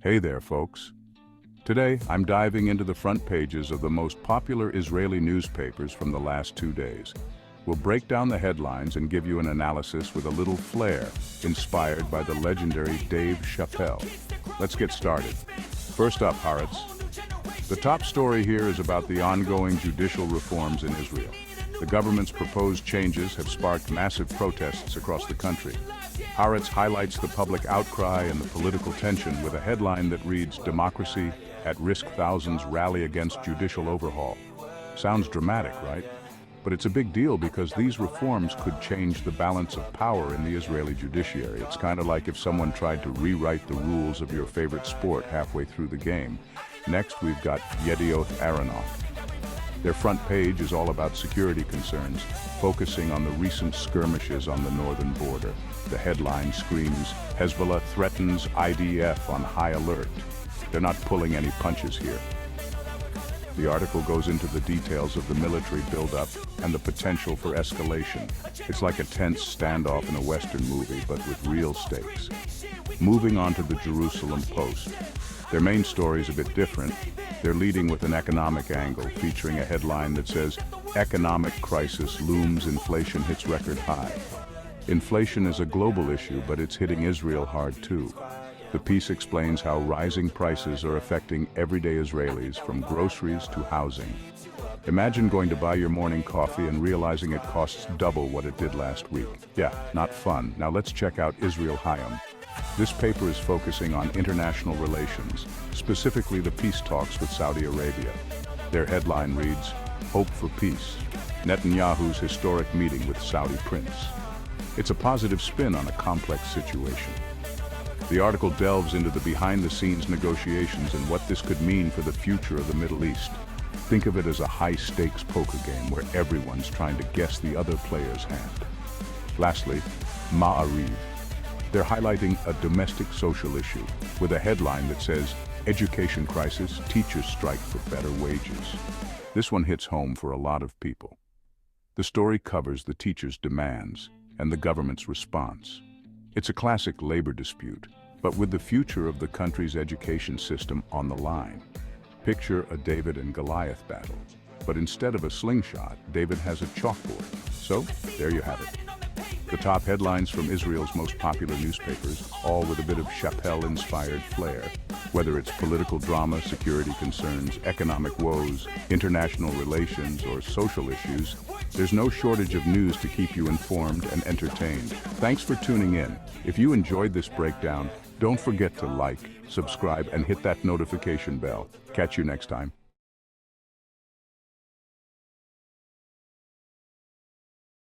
Hey there, folks. Today, I'm diving into the front pages of the most popular Israeli newspapers from the last 2 days. We'll break down the headlines and give you an analysis with a little flair, inspired by the legendary Dave Chappelle. Let's get started. First up, Haaretz. The top story here is about the ongoing judicial reforms in Israel. The government's proposed changes have sparked massive protests across the country. Haaretz highlights the public outcry and the political tension with a headline that reads, "Democracy at risk, thousands rally against judicial overhaul." Sounds dramatic, right? But it's a big deal because these reforms could change the balance of power in the Israeli judiciary. It's kind of like if someone tried to rewrite the rules of your favorite sport halfway through the game. Next, we've got Yedioth Ahronoth. Their front page is all about security concerns, focusing on the recent skirmishes on the northern border. The headline screams, "Hezbollah threatens IDF on high alert." They're not pulling any punches here. The article goes into the details of the military buildup and the potential for escalation. It's like a tense standoff in a Western movie, but with real stakes. Moving on to the Jerusalem Post. Their main story is a bit different. They're leading with an economic angle, featuring a headline that says, "Economic crisis looms, inflation hits record high." Inflation is a global issue, but it's hitting Israel hard too. The piece explains how rising prices are affecting everyday Israelis, from groceries to housing. Imagine going to buy your morning coffee and realizing it costs double what it did last week. Yeah, not fun. Now let's check out Israel Hayom. This paper is focusing on international relations, specifically the peace talks with Saudi Arabia. Their headline reads, "Hope for Peace. Netanyahu's historic meeting with Saudi prince." It's a positive spin on a complex situation. The article delves into the behind-the-scenes negotiations and what this could mean for the future of the Middle East. Think of it as a high-stakes poker game where everyone's trying to guess the other player's hand. Lastly, Ma'ariv. They're highlighting a domestic social issue with a headline that says, "Education crisis, teachers strike for better wages." This one hits home for a lot of people. The story covers the teachers' demands and the government's response. It's a classic labor dispute, but with the future of the country's education system on the line. Picture a David and Goliath battle, but instead of a slingshot, David has a chalkboard. So, there you have it. The top headlines from Israel's most popular newspapers, all with a bit of Chappelle-inspired flair. Whether it's political drama, security concerns, economic woes, international relations, or social issues, there's no shortage of news to keep you informed and entertained. Thanks for tuning in. If you enjoyed this breakdown, don't forget to like, subscribe, and hit that notification bell. Catch you next time.